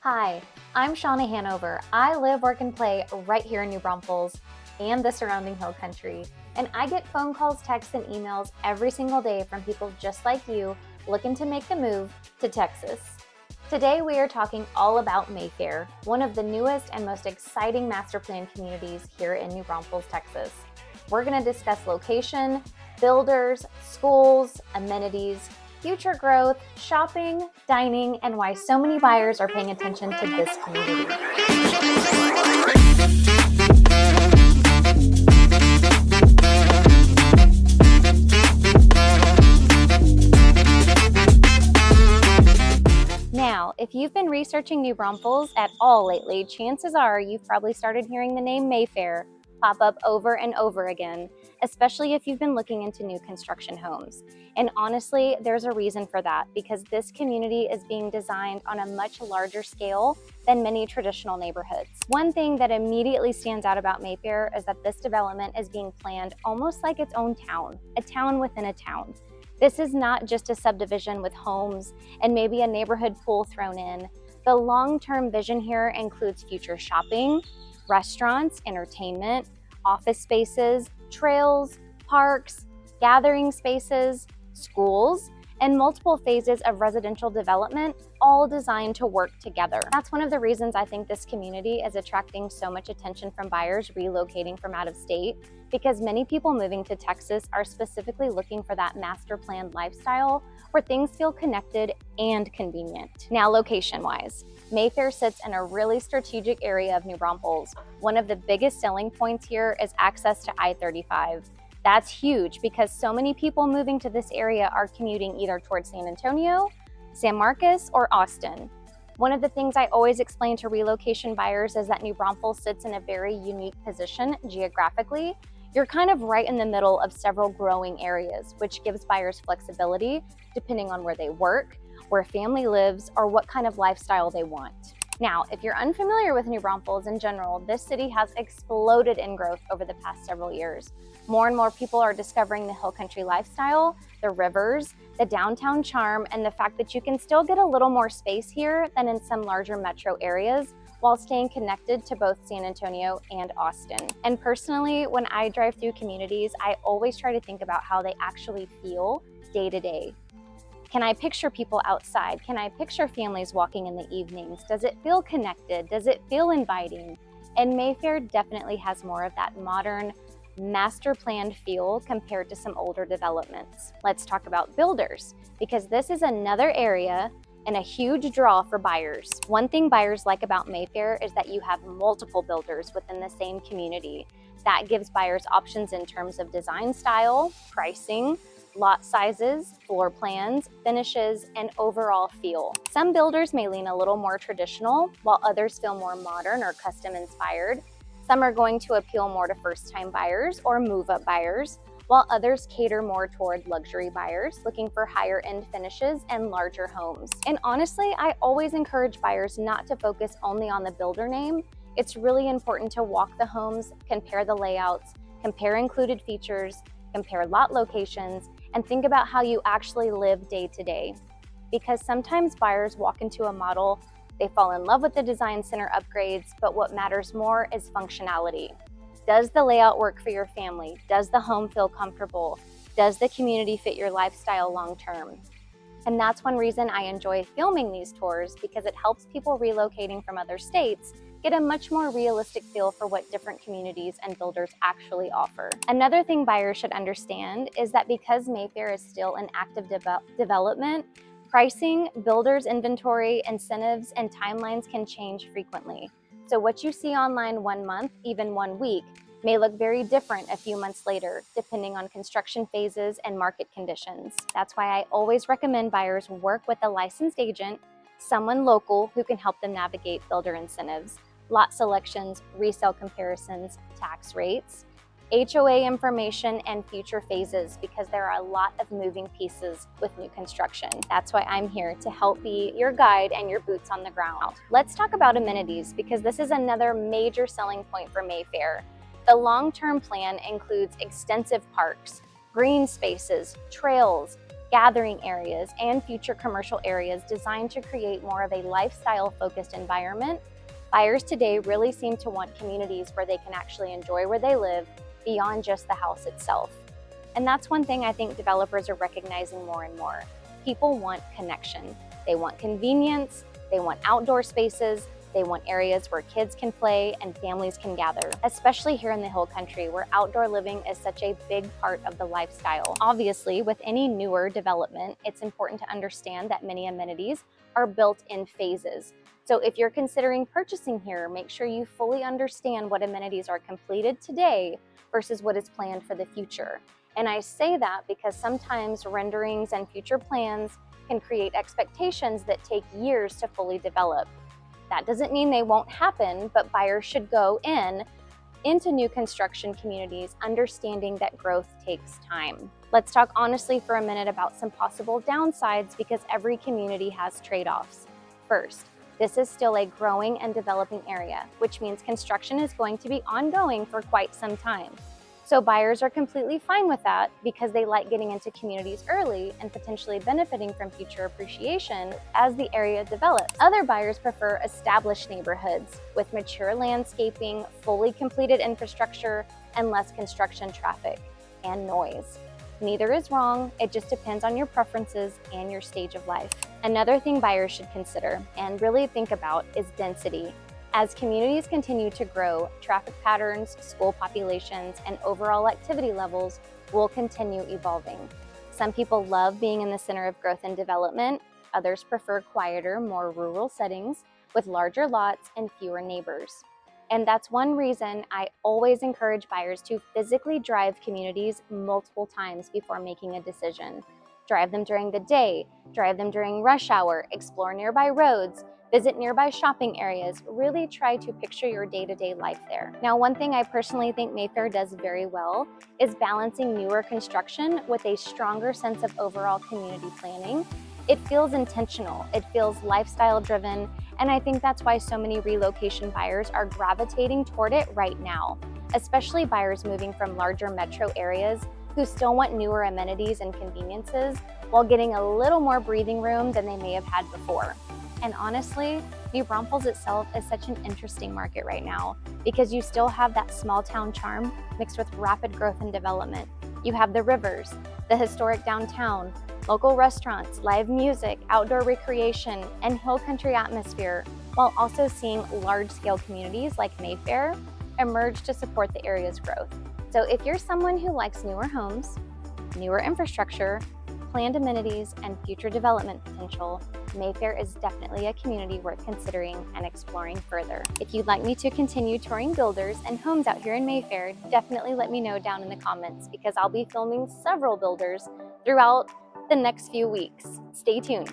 Hi, I'm Shaunna Hanover. I live, work, and play right here in New Braunfels and the surrounding hill country. And I get phone calls, texts, and emails every single day from people just like you looking to make the move to Texas. Today, we are talking all about Mayfair, one of the newest and most exciting master plan communities here in New Braunfels, Texas. We're going to discuss location, builders, schools, amenities, future growth, shopping, dining, and why so many buyers are paying attention to this community. Now, if you've been researching New Braunfels at all lately, chances are you've probably started hearing the name Mayfair pop up over and over again, especially if you've been looking into new construction homes. And honestly, there's a reason for that, because this community is being designed on a much larger scale than many traditional neighborhoods. One thing that immediately stands out about Mayfair is that this development is being planned almost like its own town, a town within a town. This is not just a subdivision with homes and maybe a neighborhood pool thrown in. The long-term vision here includes future shopping, restaurants, entertainment, office spaces, trails, parks, gathering spaces, schools, and multiple phases of residential development, all designed to work together. That's one of the reasons I think this community is attracting so much attention from buyers relocating from out of state, because many people moving to Texas are specifically looking for that master planned lifestyle where things feel connected and convenient. Now, location-wise, Mayfair sits in a really strategic area of New Braunfels. One of the biggest selling points here is access to I-35. That's huge because so many people moving to this area are commuting either towards San Antonio, San Marcos, or Austin. One of the things I always explain to relocation buyers is that New Braunfels sits in a very unique position geographically. You're kind of right in the middle of several growing areas, which gives buyers flexibility depending on where they work, where family lives, or what kind of lifestyle they want. Now, if you're unfamiliar with New Braunfels in general, this city has exploded in growth over the past several years. More and more people are discovering the hill country lifestyle, the rivers, the downtown charm, and the fact that you can still get a little more space here than in some larger metro areas while staying connected to both San Antonio and Austin. And personally, when I drive through communities, I always try to think about how they actually feel day to day. Can I picture people outside? Can I picture families walking in the evenings? Does it feel connected? Does it feel inviting? And Mayfair definitely has more of that modern, master planned feel compared to some older developments. Let's talk about builders, because this is another area and a huge draw for buyers. One thing buyers like about Mayfair is that you have multiple builders within the same community. That gives buyers options in terms of design style, pricing, lot sizes, floor plans, finishes, and overall feel. Some builders may lean a little more traditional, while others feel more modern or custom inspired. Some are going to appeal more to first-time buyers or move-up buyers, while others cater more toward luxury buyers looking for higher-end finishes and larger homes. And honestly, I always encourage buyers not to focus only on the builder name. It's really important to walk the homes, compare the layouts, compare included features, compare lot locations, and think about how you actually live day to day. Because sometimes buyers walk into a model, they fall in love with the design center upgrades, but what matters more is functionality. Does the layout work for your family? Does the home feel comfortable? Does the community fit your lifestyle long term? And that's one reason I enjoy filming these tours, because it helps people relocating from other states get a much more realistic feel for what different communities and builders actually offer. Another thing buyers should understand is that because Mayfair is still in active development, pricing, builders' inventory, incentives, and timelines can change frequently. So what you see online 1 month, even 1 week, may look very different a few months later, depending on construction phases and market conditions. That's why I always recommend buyers work with a licensed agent, someone local who can help them navigate builder incentives, lot selections, resale comparisons, tax rates, HOA information, and future phases, because there are a lot of moving pieces with new construction. That's why I'm here to help be your guide and your boots on the ground. Let's talk about amenities, because this is another major selling point for Mayfair. The long-term plan includes extensive parks, green spaces, trails, gathering areas, and future commercial areas designed to create more of a lifestyle-focused environment, buyers today really seem to want communities where they can actually enjoy where they live beyond just the house itself. And that's one thing I think developers are recognizing more and more. People want connection. They want convenience, they want outdoor spaces, they want areas where kids can play and families can gather, especially here in the Hill Country where outdoor living is such a big part of the lifestyle. Obviously, with any newer development, it's important to understand that many amenities are built in phases. So if you're considering purchasing here, make sure you fully understand what amenities are completed today versus what is planned for the future. And I say that because sometimes renderings and future plans can create expectations that take years to fully develop. That doesn't mean they won't happen, but buyers should go into new construction communities understanding that growth takes time. Let's talk honestly for a minute about some possible downsides because every community has trade-offs. First, this is still a growing and developing area, which means construction is going to be ongoing for quite some time. So buyers are completely fine with that because they like getting into communities early and potentially benefiting from future appreciation as the area develops. Other buyers prefer established neighborhoods with mature landscaping, fully completed infrastructure, and less construction traffic and noise. Neither is wrong, it just depends on your preferences and your stage of life. Another thing buyers should consider and really think about is density. As communities continue to grow, traffic patterns, school populations, and overall activity levels will continue evolving. Some people love being in the center of growth and development. Others prefer quieter, more rural settings with larger lots and fewer neighbors. And that's one reason I always encourage buyers to physically drive communities multiple times before making a decision. Drive them during the day, drive them during rush hour, explore nearby roads, visit nearby shopping areas, really try to picture your day-to-day life there. Now, one thing I personally think Mayfair does very well is balancing newer construction with a stronger sense of overall community planning. It feels intentional, it feels lifestyle-driven, and I think that's why so many relocation buyers are gravitating toward it right now, especially buyers moving from larger metro areas who still want newer amenities and conveniences while getting a little more breathing room than they may have had before. And honestly, New Braunfels itself is such an interesting market right now because you still have that small town charm mixed with rapid growth and development. You have the rivers, the historic downtown, local restaurants, live music, outdoor recreation, and hill country atmosphere, while also seeing large-scale communities like Mayfair emerge to support the area's growth. So if you're someone who likes newer homes, newer infrastructure, planned amenities, and future development potential, Mayfair is definitely a community worth considering and exploring further. If you'd like me to continue touring builders and homes out here in Mayfair, definitely let me know down in the comments because I'll be filming several builders throughout the next few weeks. Stay tuned.